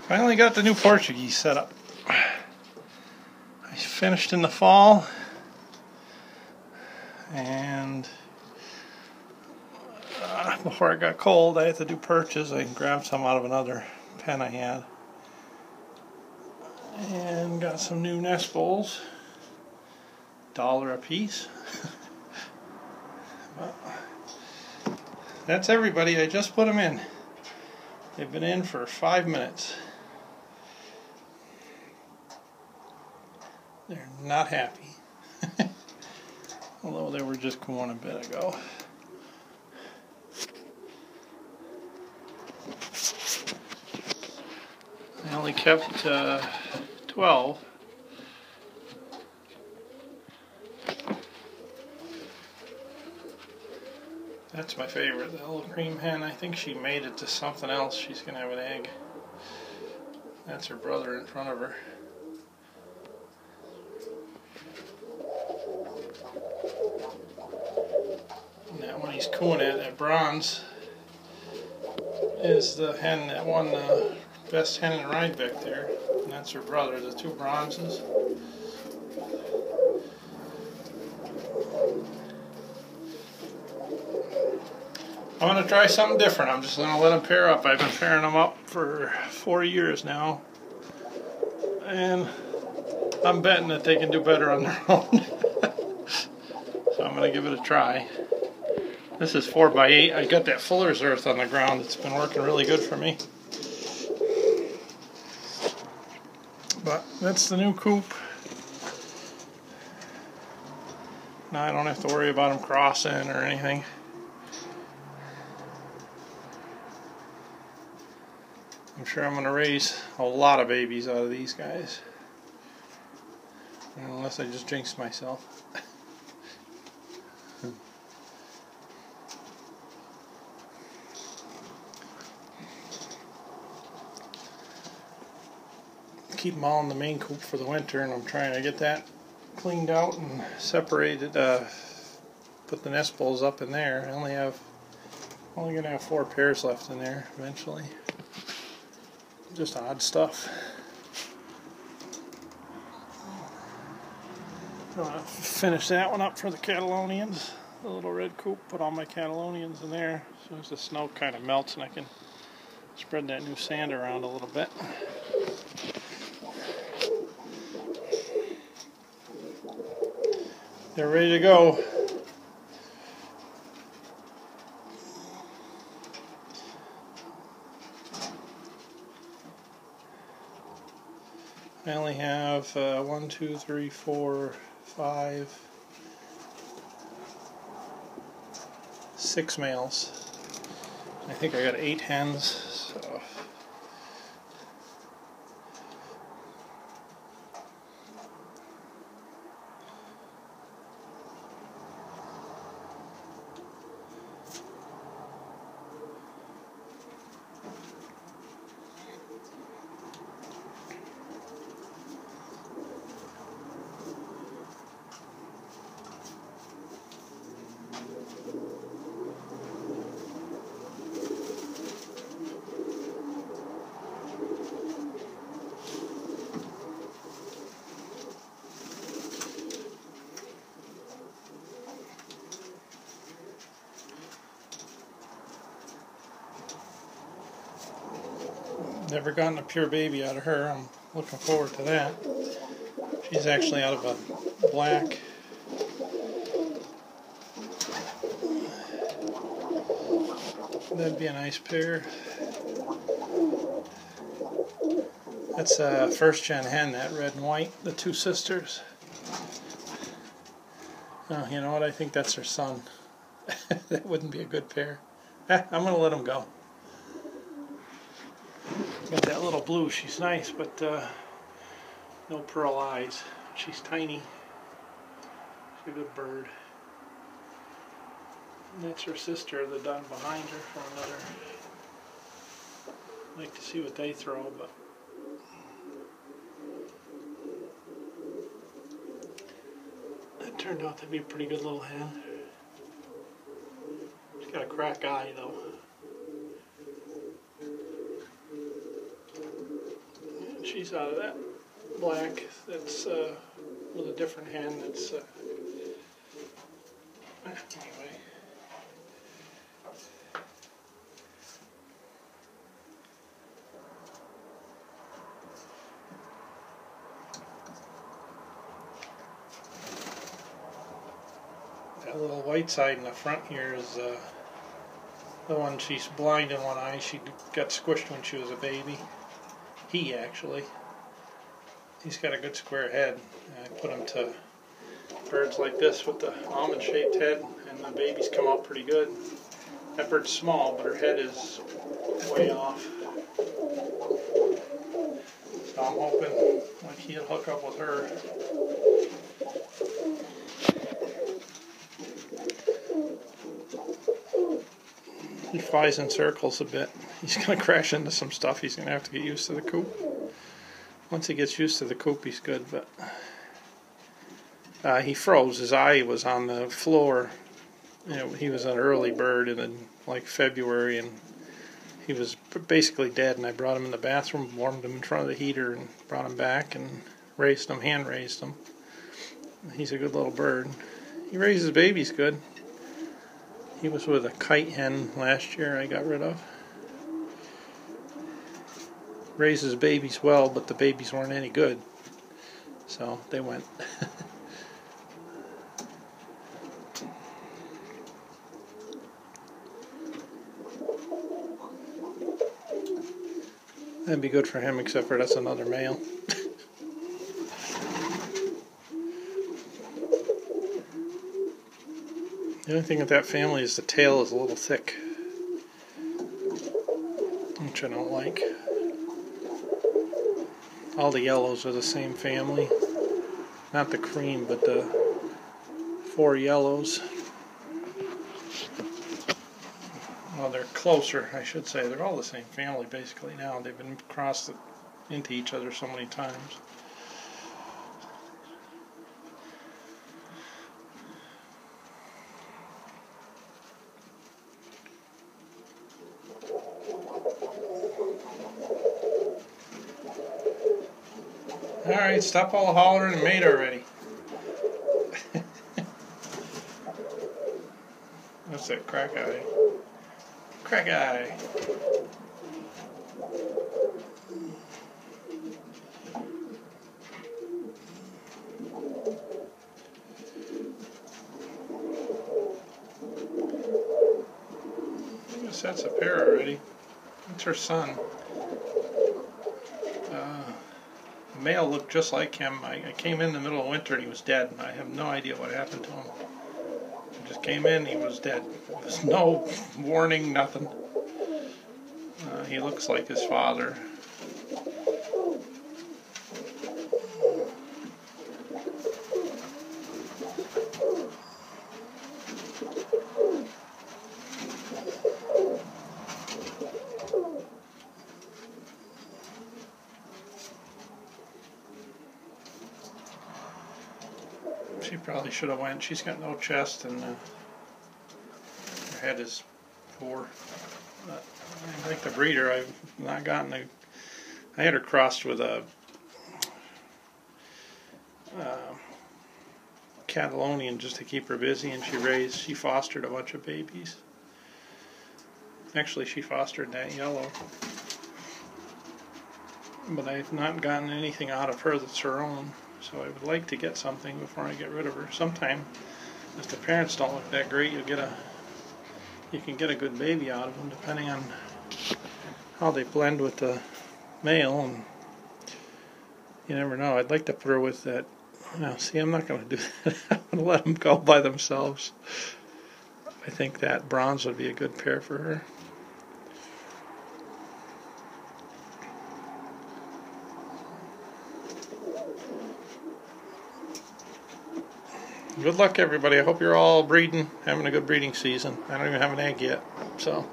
Finally got the new Portuguese set up. I finished in the fall, and before it got cold I had to do perches. I grabbed some out of another pen I had and got some new nest bowls, $1 a piece. But that's everybody. I just put them in. They've been in for 5 minutes. They're not happy. Although they were just going a bit ago. I only kept 12. That's my favorite, the little cream hen. I think she made it to something else. She's going to have an egg. That's her brother in front of her. And that one he's cooing at, that bronze, is the hen that won the best hen in Rhinebeck there. And that's her brother, the two bronzes. I'm going to try something different. I'm just going to let them pair up. I've been pairing them up for 4 years now. And I'm betting that they can do better on their own. So I'm going to give it a try. This is 4x8. I got that fuller's earth on the ground. It's been working really good for me. But that's the new coop. Now I don't have to worry about them crossing or anything. I'm sure I'm going to raise a lot of babies out of these guys. Unless I just jinxed myself. Keep them all in the main coop for the winter, and I'm trying to get that cleaned out and separated. Put the nest bowls up in there. I only going to have 4 pairs left in there eventually. Just odd stuff. I'm going to finish that one up for the Catalonians. The little red coop, put all my Catalonians in there. As soon as the snow kind of melts and I can spread that new sand around a little bit. They're ready to go. I only have 1, 2, 3, 4, 5, 6 males. I think I got 8 hens, so never gotten a pure baby out of her. I'm looking forward to that. She's actually out of a black. That'd be a nice pair. That's a first gen hen, that red and white, the two sisters. Oh, you know what? I think that's her son. That wouldn't be a good pair. I'm going to let them go. Got that little blue. She's nice, but no pearl eyes. She's tiny. She's a good bird. And that's her sister, the dun behind her for another. I'd like to see what they throw, but that turned out to be a pretty good little hen. She's got a crack eye though. She's out of that black that's with a different hen. That's anyway. That little white side in the front here is the one. She's blind in one eye. She got squished when she was a baby. He actually. He's got a good square head. I put him to birds like this with the almond-shaped head, and the babies come out pretty good. That bird's small, but her head is way off. So I'm hoping like he'll hook up with her. He flies in circles a bit. He's going to crash into some stuff. He's going to have to get used to the coop. Once he gets used to the coop, he's good, but he froze. His eye was on the floor. You know, he was an early bird in like February, and he was basically dead, and I brought him in the bathroom, warmed him in front of the heater, and brought him back and raised him, hand-raised him. He's a good little bird. He raises babies good. He was with a kite hen last year I got rid of. Raises babies well, but the babies weren't any good, so they went. That'd be good for him, except for that's another male. The only thing with that family is the tail is a little thick, which I don't like. All the yellows are the same family. Not the cream, but the 4 yellows. Well, they're closer, I should say. They're all the same family, basically, now. They've been crossed into each other so many times. Alright, stop all the hollering and mate already. What's that crack eye? Crack eye. I guess that's a pair already. That's her son. The male looked just like him. I came in the middle of winter and he was dead. I have no idea what happened to him. I just came in, he was dead. There was no warning, nothing. He looks like his father. She probably should have went. She's got no chest and her head is poor. But I like the breeder. I've not gotten a. I had her crossed with a Catalonian just to keep her busy, and she fostered a bunch of babies. Actually, she fostered that yellow, but I've not gotten anything out of her that's her own. So I would like to get something before I get rid of her. Sometime, if the parents don't look that great, you can get a good baby out of them, depending on how they blend with the male. And you never know. I'd like to put her with that. Now, see, I'm not going to do that. I'm going to let them go by themselves. I think that bronze would be a good pair for her. Good luck, everybody. I hope you're all breeding, having a good breeding season. I don't even have an egg yet, so...